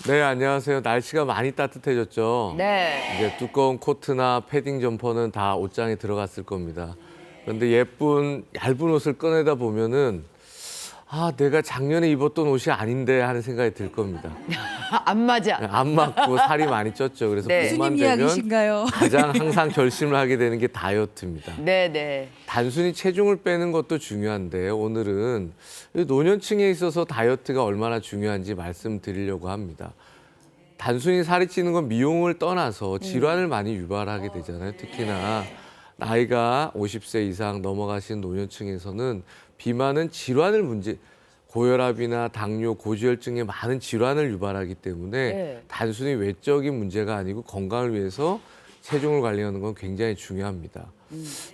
네, 안녕하세요. 날씨가 많이 따뜻해졌죠. 네. 이제 두꺼운 코트나 패딩 점퍼는 다 옷장에 들어갔을 겁니다. 그런데 예쁜 얇은 옷을 꺼내다 보면은 내가 작년에 입었던 옷이 아닌데 하는 생각이 들 겁니다. 안 맞아. 안 맞고 살이 많이 쪘죠. 그래서 네. 봄만 무슨 되면 이야기신가요? 가장 항상 결심을 하게 되는 게 다이어트입니다. 네네. 단순히 체중을 빼는 것도 중요한데 오늘은 노년층에 있어서 다이어트가 얼마나 중요한지 말씀드리려고 합니다. 단순히 살이 찌는 건 미용을 떠나서 질환을 많이 유발하게 되잖아요. 특히나 나이가 50세 이상 넘어가신 노년층에서는 비만은 고혈압이나 당뇨, 고지혈증의 많은 질환을 유발하기 때문에 네. 단순히 외적인 문제가 아니고 건강을 위해서 체중을 관리하는 건 굉장히 중요합니다.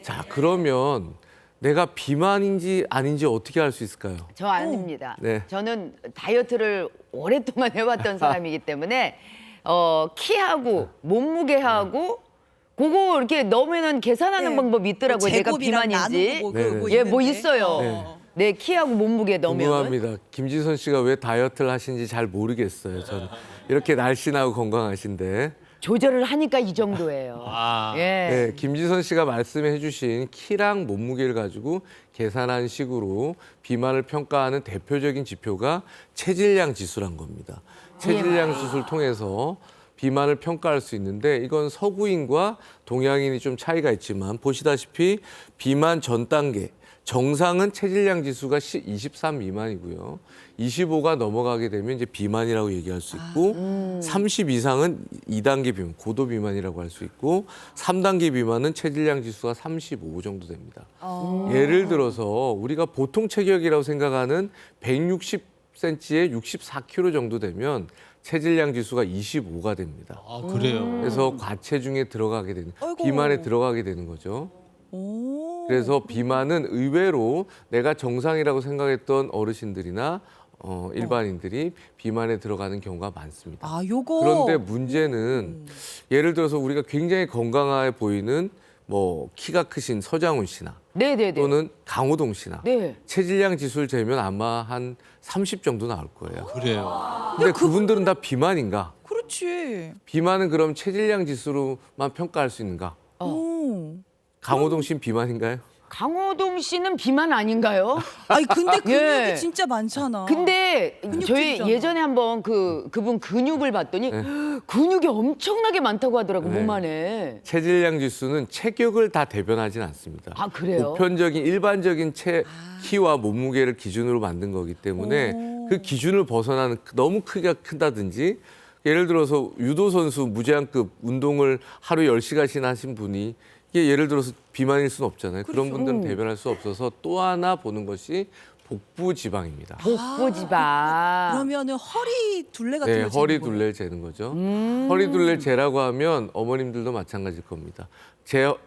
자, 그러면 내가 비만인지 아닌지 어떻게 알 수 있을까요? 저 아닙니다. 네. 저는 다이어트를 오랫동안 해왔던 사람이기 때문에 키하고 몸무게하고 그거 이렇게 넣으면은 계산하는 네. 방법이 있더라고요. 내가 제곱이랑 비만인지. 나누고 네네. 그거 예, 뭐 있는데. 있어요. 네, 키하고 몸무게 넣으면. 궁금합니다. 김지선 씨가 왜 다이어트를 하신지 잘 모르겠어요. 저는 이렇게 날씬하고 건강하신데. 조절을 하니까 이 정도예요. 예. 네, 김지선 씨가 말씀해 주신 키랑 몸무게를 가지고 계산한 식으로 비만을 평가하는 대표적인 지표가 체질량 지수란 겁니다. 체질량 지수를 통해서 비만을 평가할 수 있는데 이건 서구인과 동양인이 좀 차이가 있지만 보시다시피 비만 전 단계 정상은 체질량 지수가 23 미만이고요. 25가 넘어가게 되면 이제 비만이라고 얘기할 수 있고 30 이상은 2단계 비만, 고도 비만이라고 할 수 있고 3단계 비만은 체질량 지수가 35 정도 됩니다. 예를 들어서 우리가 보통 체격이라고 생각하는 160cm에 64kg 정도 되면 체질량 지수가 25가 됩니다. 아, 그래요? 그래서 과체중에 들어가게 되는, 아이고. 비만에 들어가게 되는 거죠. 오. 그래서 비만은 의외로 내가 정상이라고 생각했던 어르신들이나 일반인들이 비만에 들어가는 경우가 많습니다. 아, 요거. 그런데 문제는 예를 들어서 우리가 굉장히 건강해 보이는 뭐 키가 크신 서장훈 씨나 네네네. 또는 강호동 씨나 네. 체질량 지수를 재면 아마 한 30 정도 나올 거예요. 그래요. 근데 그분들은 다 비만인가? 그렇지. 비만은 그럼 체질량 지수로만 평가할 수 있는가? 오. 강호동 씨는 비만인가요? 강호동 씨는 비만 아닌가요? 아니 근데 근육이 예. 진짜 많잖아. 근데 저희 근육질이잖아. 예전에 한번 그분 근육을 봤더니 근육이 엄청나게 많다고 하더라고 네. 몸 안에. 체질량 지수는 체격을 다 대변하진 않습니다. 아, 그래요? 보편적인 일반적인 키와 몸무게를 기준으로 만든 거기 때문에 오. 그 기준을 벗어나는 너무 크기가 크다든지 예를 들어서 유도 선수 무제한급 운동을 하루 10시간씩 하신 분이 이게 예를 들어서 비만일 수는 없잖아요. 그런 분들은 대변할 수 없어서 또 하나 보는 것이 복부 지방입니다. 복부 지방. 그러면은 허리 둘레 같은 네, 거 허리 재는 거예요? 둘레를 재는 거죠. 허리 둘레를 재라고 하면 어머님들도 마찬가지일 겁니다.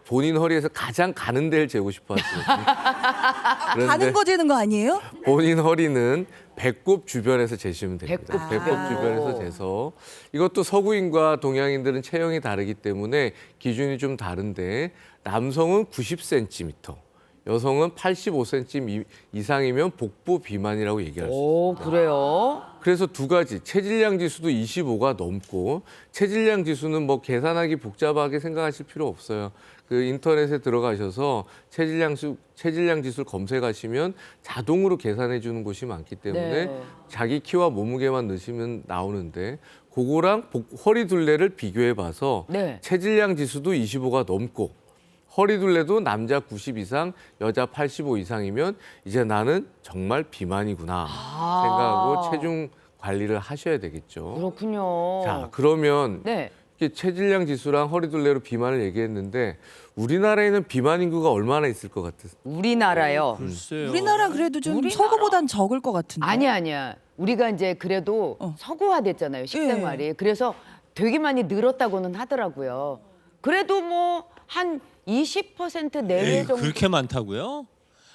본인 허리에서 가장 가는 데를 재고 싶어 하시거든요. 가는 거 재는 거 아니에요? 본인 허리는 배꼽 주변에서 재시면 됩니다. 배꼽 주변에서 재서 이것도 서구인과 동양인들은 체형이 다르기 때문에 기준이 좀 다른데 남성은 90cm, 여성은 85cm 이상이면 복부 비만이라고 얘기할 수 오, 있습니다. 그래요? 그래서 두 가지, 체질량 지수도 25가 넘고 체질량 지수는 뭐 계산하기 복잡하게 생각하실 필요 없어요. 그 인터넷에 들어가셔서 체질량 지수를 검색하시면 자동으로 계산해 주는 곳이 많기 때문에 네. 자기 키와 몸무게만 넣으시면 나오는데 그거랑 허리 둘레를 비교해 봐서 네. 체질량 지수도 25가 넘고 허리 둘레도 남자 90 이상, 여자 85 이상이면 이제 나는 정말 비만이구나 생각하고 체중 관리를 하셔야 되겠죠. 그렇군요. 자, 그러면 네. 이렇게 체질량 지수랑 허리 둘레로 비만을 얘기했는데 우리나라에는 비만 인구가 얼마나 있을 것 같으세요? 우리나라요. 글쎄요. 우리나라 그래도 좀 우리나라? 서구보단 적을 것 같은데. 아니야. 우리가 이제 그래도 서구화됐잖아요, 식생활이. 그래서 되게 많이 늘었다고는 하더라고요. 그래도 뭐 한 20% 내외 에이, 정도. 그렇게 많다고요?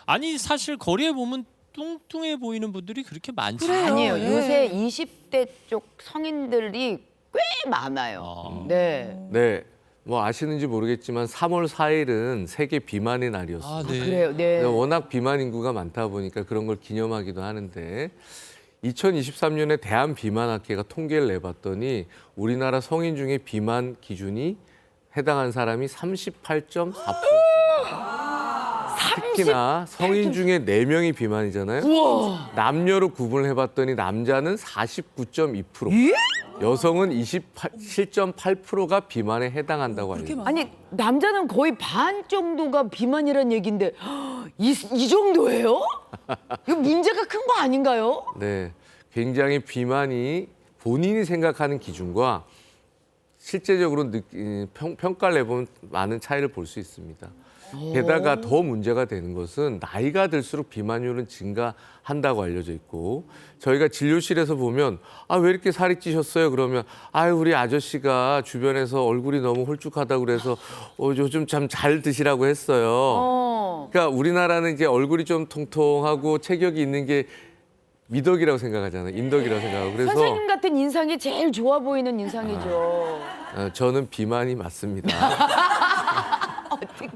아니 사실 거리에 보면 뚱뚱해 보이는 분들이 그렇게 많지 그래요. 아니에요. 예. 요새 20대 쪽 성인들이 꽤 많아요. 아. 네. 네, 뭐 아시는지 모르겠지만 3월 4일은 세계 비만의 날이었어요. 아, 네. 그래요. 네. 워낙 비만 인구가 많다 보니까 그런 걸 기념하기도 하는데 2023년에 대한비만학회가 통계를 내봤더니 우리나라 성인 중에 비만 기준이 해당한 사람이 38.4%였습니다. 특히나 성인 중에 4명이 비만이잖아요. 남녀로 구분을 해봤더니 남자는 49.2%, 여성은 27.8%가 비만에 해당한다고 그렇게 알려요. 많아? 아니 남자는 거의 반 정도가 비만이란 얘기인데 이 정도예요? 이거 문제가 큰 거 아닌가요? 네, 굉장히 비만이 본인이 생각하는 기준과 실제적으로 평가를 해보면 많은 차이를 볼 수 있습니다. 게다가 더 문제가 되는 것은 나이가 들수록 비만율은 증가한다고 알려져 있고 저희가 진료실에서 보면 왜 이렇게 살이 찌셨어요? 그러면 우리 아저씨가 주변에서 얼굴이 너무 홀쭉하다고 그래서 요즘 참 잘 드시라고 했어요. 그러니까 우리나라는 이제 얼굴이 좀 통통하고 체격이 있는 게 미덕이라고 생각하잖아요. 인덕이라고 생각하고. 그래서 선생님 같은 인상이 제일 좋아 보이는 인상이죠. 저는 비만이 맞습니다. 어떻게?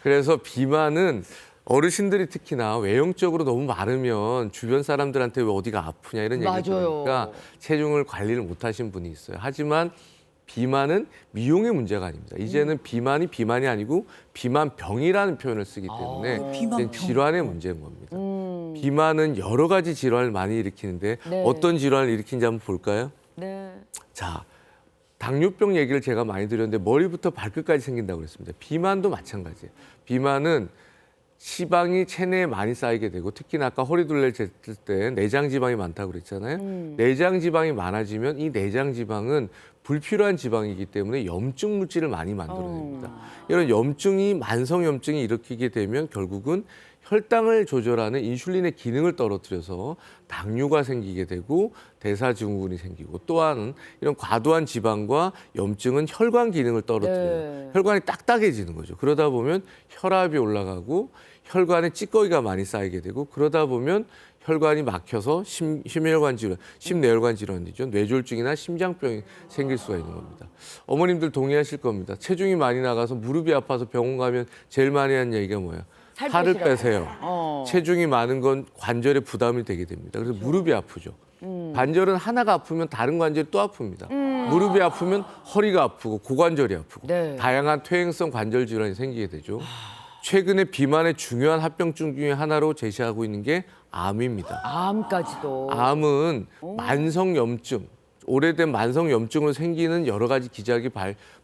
그래서 비만은 어르신들이 특히나 외형적으로 너무 마르면 주변 사람들한테 왜 어디가 아프냐 이런 얘기를 맞아요. 들으니까 체중을 관리를 못 하신 분이 있어요. 하지만 비만은 미용의 문제가 아닙니다. 이제는 비만이 비만이 아니고 비만병이라는 표현을 쓰기 때문에 비만병. 질환의 문제인 겁니다. 비만은 여러 가지 질환을 많이 일으키는데 네. 어떤 질환을 일으키는지 한번 볼까요? 네. 자, 당뇨병 얘기를 제가 많이 드렸는데 머리부터 발끝까지 생긴다고 그랬습니다. 비만도 마찬가지예요. 비만은 지방이 체내에 많이 쌓이게 되고 특히나 아까 허리둘레를 쟀을 때 내장 지방이 많다고 그랬잖아요. 내장 지방이 많아지면 이 내장 지방은 불필요한 지방이기 때문에 염증 물질을 많이 만들어냅니다. 이런 염증이 만성 염증이 일으키게 되면 결국은 혈당을 조절하는 인슐린의 기능을 떨어뜨려서 당뇨가 생기게 되고 대사증후군이 생기고 또한 이런 과도한 지방과 염증은 혈관 기능을 떨어뜨려요. 네. 혈관이 딱딱해지는 거죠. 그러다 보면 혈압이 올라가고 혈관에 찌꺼기가 많이 쌓이게 되고 그러다 보면 혈관이 막혀서 심혈관 질환, 심내혈관 질환이죠. 뇌졸중이나 심장병이 생길 수가 있는 겁니다. 어머님들 동의하실 겁니다. 체중이 많이 나가서 무릎이 아파서 병원 가면 제일 많이 하는 얘기가 뭐예요? 살을 빼시라고. 빼세요. 체중이 많은 건 관절에 부담이 되게 됩니다. 그래서 무릎이 아프죠. 관절은 하나가 아프면 다른 관절이 또 아픕니다. 무릎이 아프면 허리가 아프고 고관절이 아프고 네. 다양한 퇴행성 관절 질환이 생기게 되죠. 최근에 비만의 중요한 합병증 중에 하나로 제시하고 있는 게 암입니다. 암까지도. 암은 만성염증, 오래된 만성염증으로 생기는 여러 가지 기작이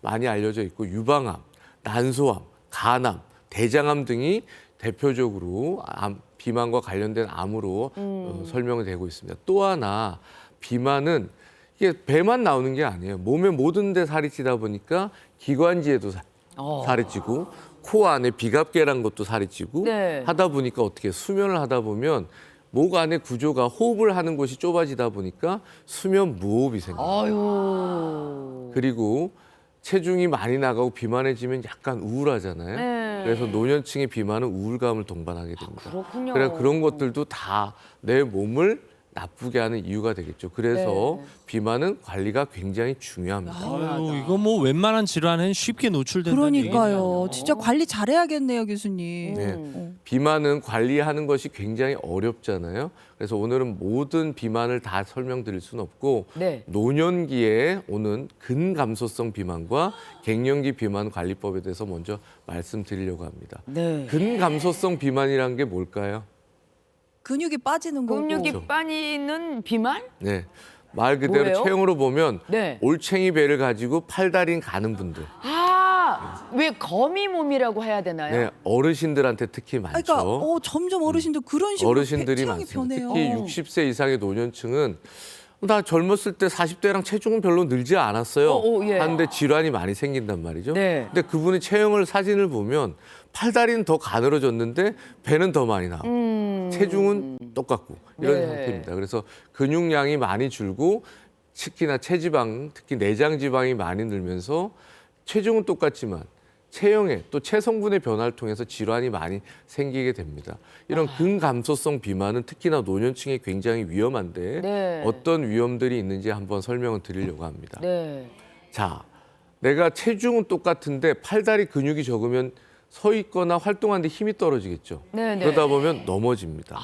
많이 알려져 있고 유방암, 난소암, 간암, 대장암 등이 대표적으로 비만과 관련된 암으로 설명이 되고 있습니다. 또 하나 비만은 이게 배만 나오는 게 아니에요. 몸의 모든 데 살이 찌다 보니까 기관지에도 살이 찌고 코 안에 비갑계란 것도 살이 찌고 네. 하다 보니까 어떻게 수면을 하다 보면 목 안의 구조가 호흡을 하는 곳이 좁아지다 보니까 수면 무호흡이 생겨요. 아유. 그리고 체중이 많이 나가고 비만해지면 약간 우울하잖아요. 네. 그래서 노년층의 비만은 우울감을 동반하게 됩니다. 그렇군요. 그래 그런 것들도 다 내 몸을 나쁘게 하는 이유가 되겠죠. 그래서 네. 비만은 관리가 굉장히 중요합니다. 아유, 이거 뭐 웬만한 질환은 쉽게 노출된다는 얘기는 그러니까요. 아니에요. 진짜 관리 잘해야겠네요, 교수님. 네. 비만은 관리하는 것이 굉장히 어렵잖아요. 그래서 오늘은 모든 비만을 다 설명드릴 수는 없고 네. 노년기에 오는 근감소성 비만과 갱년기 비만 관리법에 대해서 먼저 말씀드리려고 합니다. 네. 근감소성 비만이란 게 뭘까요? 근육이 빠지는 거고. 근육이 빠지는 비만? 네. 말 그대로 뭐예요? 체형으로 보면 네. 올챙이 배를 가지고 팔다리는 가는 분들. 왜 거미 몸이라고 해야 되나요? 네, 어르신들한테 특히 많죠. 그러니까 점점 어르신들 그런 식으로 어르신들이 체형이 많습니다. 변해요. 특히 60세 이상의 노년층은 나 젊었을 때 40대랑 체중은 별로 늘지 않았어요. 예. 하는데 질환이 많이 생긴단 말이죠. 네. 근데 그분의 체형을 사진을 보면 팔다리는 더 가늘어졌는데 배는 더 많이 나오고 체중은 똑같고 이런 네. 상태입니다. 그래서 근육량이 많이 줄고 특히나 체지방, 특히 내장 지방이 많이 늘면서 체중은 똑같지만 체형에 또 체성분의 변화를 통해서 질환이 많이 생기게 됩니다. 이런 근감소성 비만은 특히나 노년층에 굉장히 위험한데 네. 어떤 위험들이 있는지 한번 설명을 드리려고 합니다. 네. 자, 내가 체중은 똑같은데 팔다리 근육이 적으면 서 있거나 활동하는데 힘이 떨어지겠죠. 네, 네. 그러다 보면 넘어집니다.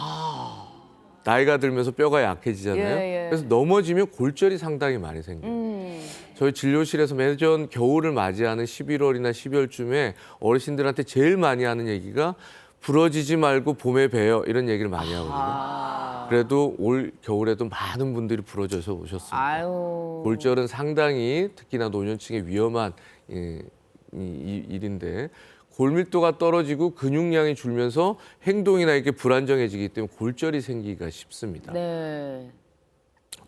나이가 들면서 뼈가 약해지잖아요. 예, 예. 그래서 넘어지면 골절이 상당히 많이 생겨요. 저희 진료실에서 매년 겨울을 맞이하는 11월이나 12월쯤에 어르신들한테 제일 많이 하는 얘기가 부러지지 말고 봄에 봬요. 이런 얘기를 많이 하거든요. 그래도 올 겨울에도 많은 분들이 부러져서 오셨습니다. 아유. 골절은 상당히 특히나 노년층에 위험한 일인데 골밀도가 떨어지고 근육량이 줄면서 행동이나 이렇게 불안정해지기 때문에 골절이 생기기가 쉽습니다. 네.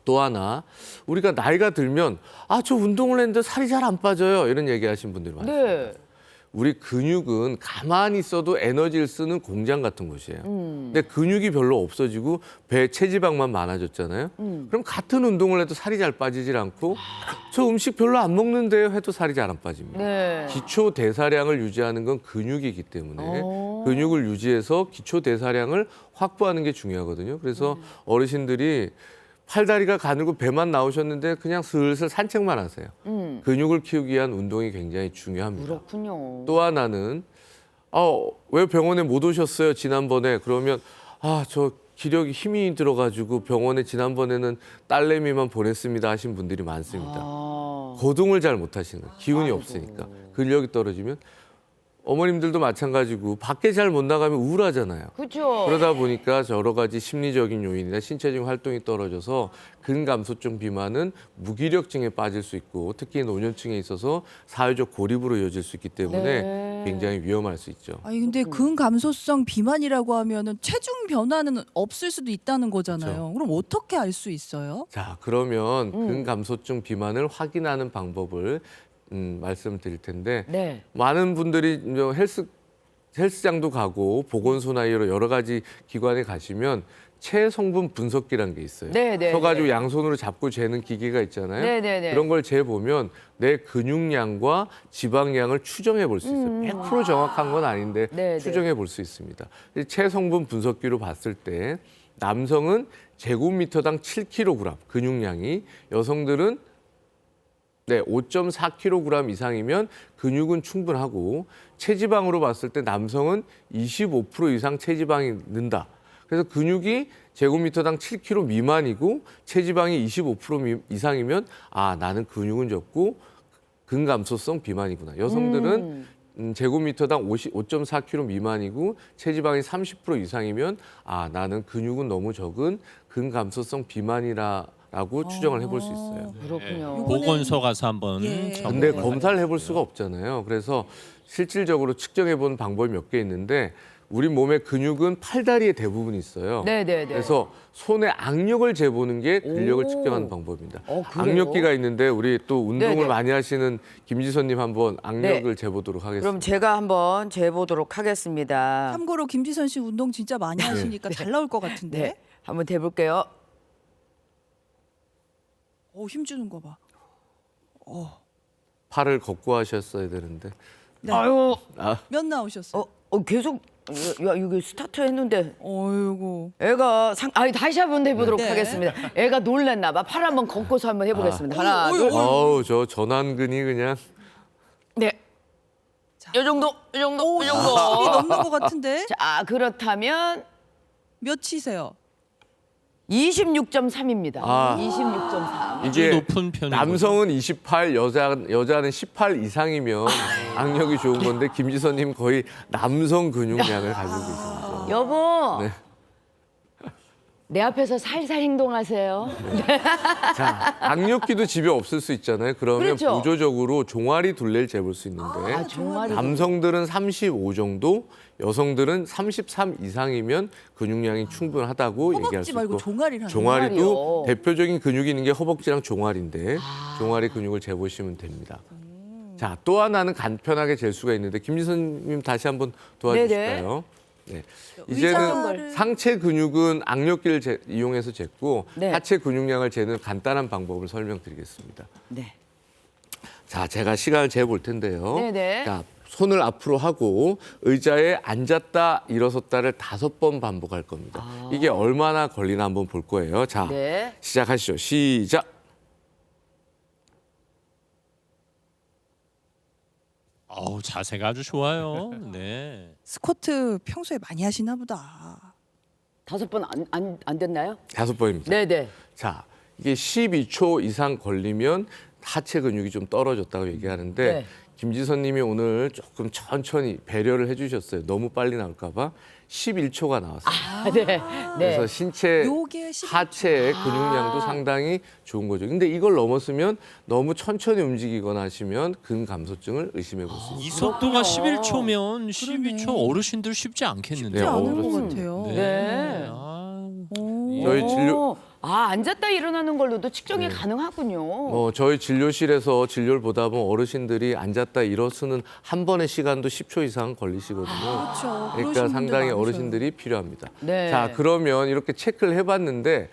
또 하나 우리가 나이가 들면 저 운동을 했는데 살이 잘 안 빠져요 이런 얘기하시는 분들이 많습니다. 네. 우리 근육은 가만히 있어도 에너지를 쓰는 공장 같은 곳이에요. 근데 근육이 별로 없어지고 배 체지방만 많아졌잖아요. 그럼 같은 운동을 해도 살이 잘 빠지질 않고 저 음식 별로 안 먹는데요 해도 살이 잘 안 빠집니다. 네. 기초 대사량을 유지하는 건 근육이기 때문에 근육을 유지해서 기초 대사량을 확보하는 게 중요하거든요. 그래서 어르신들이 팔다리가 가늘고 배만 나오셨는데 그냥 슬슬 산책만 하세요. 근육을 키우기 위한 운동이 굉장히 중요합니다. 그렇군요. 또 하나는 왜 병원에 못 오셨어요 지난번에 그러면 저 기력이 힘이 들어가지고 병원에 지난번에는 딸내미만 보냈습니다 하신 분들이 많습니다. 거동을 잘 못하시는 거예요. 기운이 없으니까 근력이 떨어지면 어머님들도 마찬가지고 밖에 잘 못 나가면 우울하잖아요. 그렇죠. 그러다 보니까 여러 가지 심리적인 요인이나 신체적인 활동이 떨어져서 근감소증 비만은 무기력증에 빠질 수 있고 특히 노년층에 있어서 사회적 고립으로 이어질 수 있기 때문에 네. 굉장히 위험할 수 있죠. 아니 근데 근감소성 비만이라고 하면은 체중 변화는 없을 수도 있다는 거잖아요. 그럼 어떻게 알 수 있어요? 자, 그러면 근감소증 비만을 확인하는 방법을 말씀드릴 텐데 네. 많은 분들이 헬스장도 가고 보건소나 여러 가지 기관에 가시면 체성분 분석기라는 게 있어요. 네, 네, 서가지고 네. 양손으로 잡고 재는 기계가 있잖아요. 네, 네, 네. 그런 걸 재보면 내 근육량과 지방량을 추정해 볼 수 있어요. 100% 정확한 건 아닌데 네, 네. 추정해 볼 수 있습니다. 이 체성분 분석기로 봤을 때 남성은 제곱미터당 7kg 근육량이 여성들은 5.4kg 이상이면 근육은 충분하고 체지방으로 봤을 때 남성은 25% 이상 체지방이 는다. 그래서 근육이 제곱미터당 7kg 미만이고 체지방이 25% 이상이면 나는 근육은 적고 근감소성 비만이구나. 여성들은 제곱미터당 5.4kg 미만이고 체지방이 30% 이상이면 나는 근육은 너무 적은 근감소성 비만이라고 추정을 해볼 수 있어요. 그렇군요. 보건소 가서 한번 예. 근데 점검을 검사를 해볼 수가 없잖아요. 그래서 실질적으로 측정해본 방법이 몇 개 있는데 우리 몸의 근육은 팔다리에 대부분 있어요. 네, 네, 네. 그래서 손의 악력을 재보는 게 근력을 오. 측정하는 방법입니다. 그래요? 악력기가 있는데 우리 또 운동을 네, 네. 많이 하시는 김지선님 한번 악력을 재보도록 하겠습니다. 그럼 제가 한번 재보도록 하겠습니다. 참고로 김지선 씨 운동 진짜 많이 하시니까 잘 나올 것 같은데. 네. 한번 재볼게요. 힘 주는 거 봐. 팔을 걷고 하셨어야 되는데. 네. 아유. 몇 나오셨어요? 계속 이게 스타트 했는데 어이구. 애가 다시 한번 해보도록 네. 하겠습니다. 애가 놀랬나 봐. 팔 한번 걷고서 한번 해보겠습니다. 하나, 어이, 둘. 어이. 저 전완근이 그냥 네. 이 정도. 힘이 넘는 것 같은데. 자, 그렇다면 몇 치세요? 26.3입니다. 아. 26.3. 이게 높은 편이고 남성은 28, 여자는 18 이상이면 악력이 좋은 건데 김지선님 거의 남성 근육량을 가지고 계십니다. 여보. 네. 내 앞에서 살살 행동하세요. 자, 악력기도 집에 없을 수 있잖아요. 그러면 그렇죠. 보조적으로 종아리 둘레를 재볼 수 있는데 종아리. 남성들은 35 정도, 여성들은 33 이상이면 근육량이 충분하다고 얘기할 허벅지 수 말고 있고 종아리를 하는 종아리도 종아리요. 대표적인 근육이 있는 게 허벅지랑 종아리인데 종아리 근육을 재보시면 됩니다. 자, 또 하나는 간편하게 잴 수가 있는데 김지선님 다시 한번 도와주실까요? 네. 이제는 의자를- 상체 근육은 악력기를 이용해서 쟀고 네. 하체 근육량을 재는 간단한 방법을 설명드리겠습니다. 네. 자, 제가 시간을 재볼 텐데요. 네네. 자, 손을 앞으로 하고 의자에 앉았다 일어섰다를 5번 반복할 겁니다. 이게 얼마나 걸리나 한번 볼 거예요. 자, 네. 시작하시죠. 시작. 자세가 아주 좋아요. 네. 스쿼트 평소에 많이 하시나 보다. 5번 안 됐나요? 5번입니다. 네네. 자, 이게 12초 이상 걸리면 하체 근육이 좀 떨어졌다고 얘기하는데 네. 김지선 님이 오늘 조금 천천히 배려를 해주셨어요. 너무 빨리 나올까 봐 11초가 나왔어요. 네. 네. 그래서 신체 요게 11초. 하체의 근육량도 상당히 좋은 거죠. 근데 이걸 넘었으면 너무 천천히 움직이거나 하시면 근감소증을 의심해 볼 수 이 있습니다. 속도가 11초면 12초 어르신들 쉽지 않겠는데. 네, 않은 것 어렵습니다. 같아요. 네. 아, 오. 저희 진료 앉았다 일어나는 걸로도 측정이 가능하군요. 저희 진료실에서 진료를 보다 보면 어르신들이 앉았다 일어서는 한 번의 시간도 10초 이상 걸리시거든요. 그렇죠. 그러니까 그러신 상당히 분들 많으셔요. 어르신들이 필요합니다. 네. 자, 그러면 이렇게 체크를 해봤는데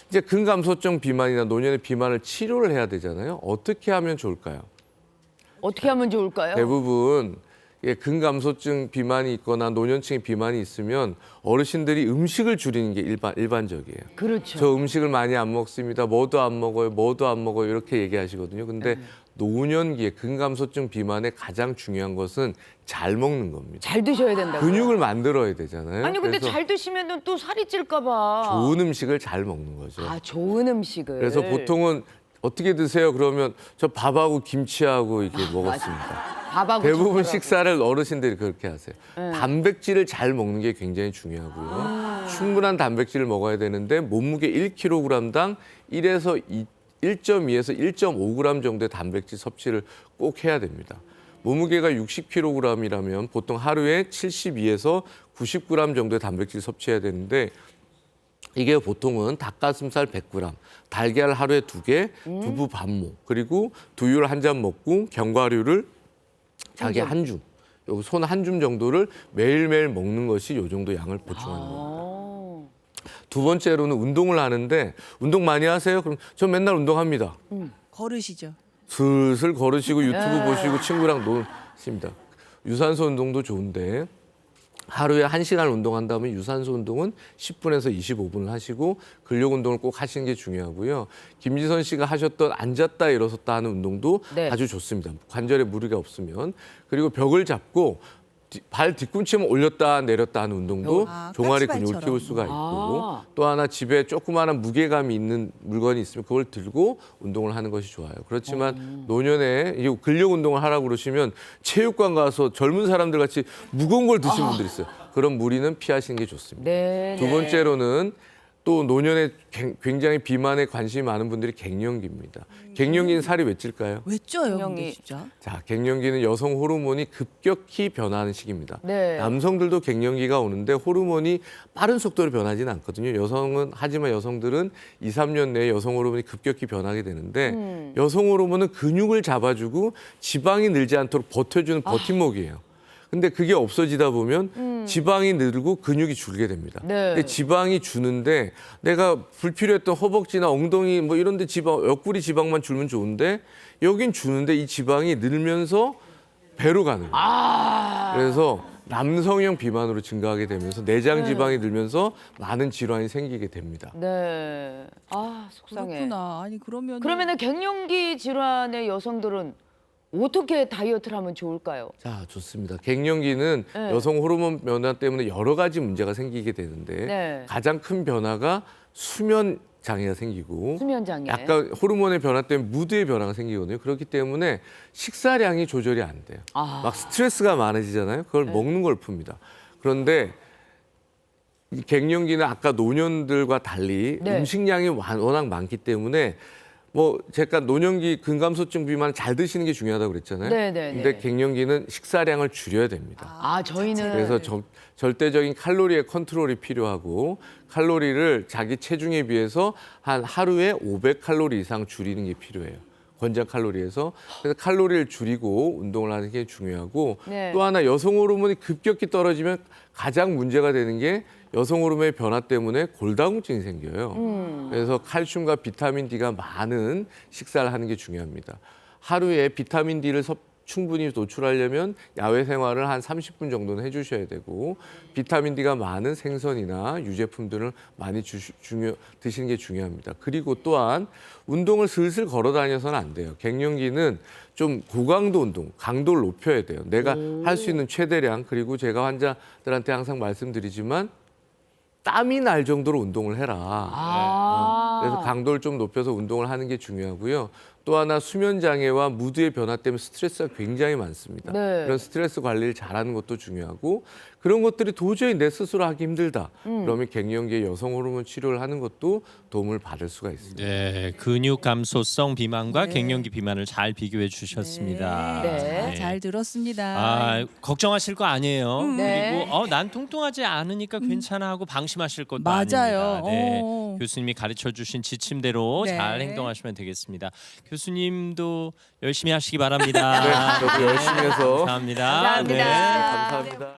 이제 근감소증 비만이나 노년의 비만을 치료를 해야 되잖아요. 어떻게 하면 좋을까요? 어떻게 하면 좋을까요? 대부분 근감소증 비만이 있거나 노년층의 비만이 있으면 어르신들이 음식을 줄이는 게 일반적이에요. 그렇죠. 저 음식을 많이 안 먹습니다. 뭐도 안 먹어요. 뭐도 안 먹어요. 이렇게 얘기하시거든요. 근데 노년기에 근감소증 비만의 가장 중요한 것은 잘 먹는 겁니다. 잘 드셔야 된다고요. 근육을 만들어야 되잖아요. 아니 근데 그래서 잘 드시면 또 살이 찔까 봐. 좋은 음식을 잘 먹는 거죠. 좋은 음식을. 그래서 보통은 어떻게 드세요? 그러면 저 밥하고 김치하고 이렇게 먹었습니다. 밥하고 대부분 젓가락하고. 식사를 어르신들이 그렇게 하세요. 단백질을 잘 먹는 게 굉장히 중요하고요. 충분한 단백질을 먹어야 되는데 몸무게 1kg당 1에서 1.2에서 1.5g 정도의 단백질 섭취를 꼭 해야 됩니다. 몸무게가 60kg이라면 보통 하루에 72에서 90g 정도의 단백질 섭취해야 되는데 이게 보통은 닭가슴살 100g, 달걀 하루에 2개, 두부 반모, 그리고 두유를 한 잔 먹고 견과류를 자기 한 줌, 여기 손 한 줌 정도를 매일매일 먹는 것이 요 정도 양을 보충하는 겁니다. 두 번째로는 운동을 하는데 운동 많이 하세요? 그럼 전 맨날 운동합니다. 걸으시죠. 슬슬 걸으시고 유튜브 보시고 친구랑 노십니다. 유산소 운동도 좋은데 하루에 1시간 운동한다면 유산소 운동은 10분에서 25분을 하시고 근력 운동을 꼭 하시는 게 중요하고요. 김지선 씨가 하셨던 앉았다 일어섰다 하는 운동도 네. 아주 좋습니다. 관절에 무리가 없으면. 그리고 벽을 잡고 발 뒤꿈치만 올렸다 내렸다 하는 운동도 종아리 근육을 까치발처럼. 키울 수가 있고 또 하나 집에 조그마한 무게감이 있는 물건이 있으면 그걸 들고 운동을 하는 것이 좋아요. 그렇지만 노년에 이 근력 운동을 하라고 그러시면 체육관 가서 젊은 사람들 같이 무거운 걸 드시는 분들이 있어요. 그런 무리는 피하시는 게 좋습니다. 네. 두 번째로는 또 노년에 굉장히 비만에 관심이 많은 분들이 갱년기입니다. 갱년기는 살이 왜 찔까요? 왜 쪄요, 분명히- 근데 진짜? 자, 갱년기는 여성 호르몬이 급격히 변화하는 시기입니다. 네. 남성들도 갱년기가 오는데 호르몬이 빠른 속도로 변하지는 않거든요. 하지만 여성들은 2, 3년 내에 여성 호르몬이 급격히 변하게 되는데 여성 호르몬은 근육을 잡아주고 지방이 늘지 않도록 버텨주는 버팀목이에요. 근데 그게 없어지다 보면 지방이 늘고 근육이 줄게 됩니다. 네. 근데 지방이 주는데 내가 불필요했던 허벅지나 엉덩이 뭐 이런 데 옆구리 지방만 줄면 좋은데 여긴 주는데 이 지방이 늘면서 배로 가는 거예요. 그래서 남성형 비만으로 증가하게 되면서 내장 지방이 늘면서 많은 질환이 생기게 됩니다. 네. 속상해. 그렇구나. 아니 그러면은 갱년기 질환의 여성들은 어떻게 다이어트를 하면 좋을까요? 자, 좋습니다. 갱년기는 네. 여성 호르몬 변화 때문에 여러 가지 문제가 생기게 되는데 네. 가장 큰 변화가 수면 장애가 생기고 수면 장애. 약간 호르몬의 변화 때문에 무드의 변화가 생기거든요. 그렇기 때문에 식사량이 조절이 안 돼요. 막 스트레스가 많아지잖아요. 그걸 먹는 걸 풉니다. 그런데 이 갱년기는 아까 노년들과 달리 네. 음식량이 워낙 많기 때문에 제가 노년기 근감소증 비만 잘 드시는 게 중요하다고 그랬잖아요. 네, 네, 근데 네. 갱년기는 식사량을 줄여야 됩니다. 저희는 그래서 절대적인 칼로리의 컨트롤이 필요하고 칼로리를 자기 체중에 비해서 한 하루에 500칼로리 이상 줄이는 게 필요해요. 권장 칼로리에서. 그래서 칼로리를 줄이고 운동을 하는 게 중요하고 네. 또 하나 여성 호르몬이 급격히 떨어지면 가장 문제가 되는 게 여성 호르몬의 변화 때문에 골다공증이 생겨요. 그래서 칼슘과 비타민 D가 많은 식사를 하는 게 중요합니다. 하루에 비타민 D를 충분히 노출하려면 야외 생활을 한 30분 정도는 해주셔야 되고 비타민 D가 많은 생선이나 유제품들을 많이 드시는 게 중요합니다. 그리고 또한 운동을 슬슬 걸어 다녀서는 안 돼요. 갱년기는 좀 고강도 운동, 강도를 높여야 돼요. 내가 할 수 있는 최대량. 그리고 제가 환자들한테 항상 말씀드리지만 땀이 날 정도로 운동을 해라. 아. 그래서 강도를 좀 높여서 운동을 하는 게 중요하고요. 또 하나 수면 장애와 무드의 변화 때문에 스트레스가 굉장히 많습니다. 네. 이런 스트레스 관리를 잘하는 것도 중요하고 그런 것들이 도저히 내 스스로 하기 힘들다. 그러면 갱년기에 여성 호르몬 치료를 하는 것도 도움을 받을 수가 있습니다. 네, 근육 감소성 비만과 갱년기 비만을 잘 비교해 주셨습니다. 네. 잘 들었습니다. 아, 걱정하실 거 아니에요. 네. 그리고 난 통통하지 않으니까 괜찮아 하고 방심하실 것도 맞아요. 아닙니다. 네. 어. 교수님이 가르쳐 주신 지침대로 네. 잘 행동하시면 되겠습니다. 교수님도 열심히 하시기 바랍니다. 네, 저도 열심히 해서 감사합니다. 감사합니다. 감사합니다.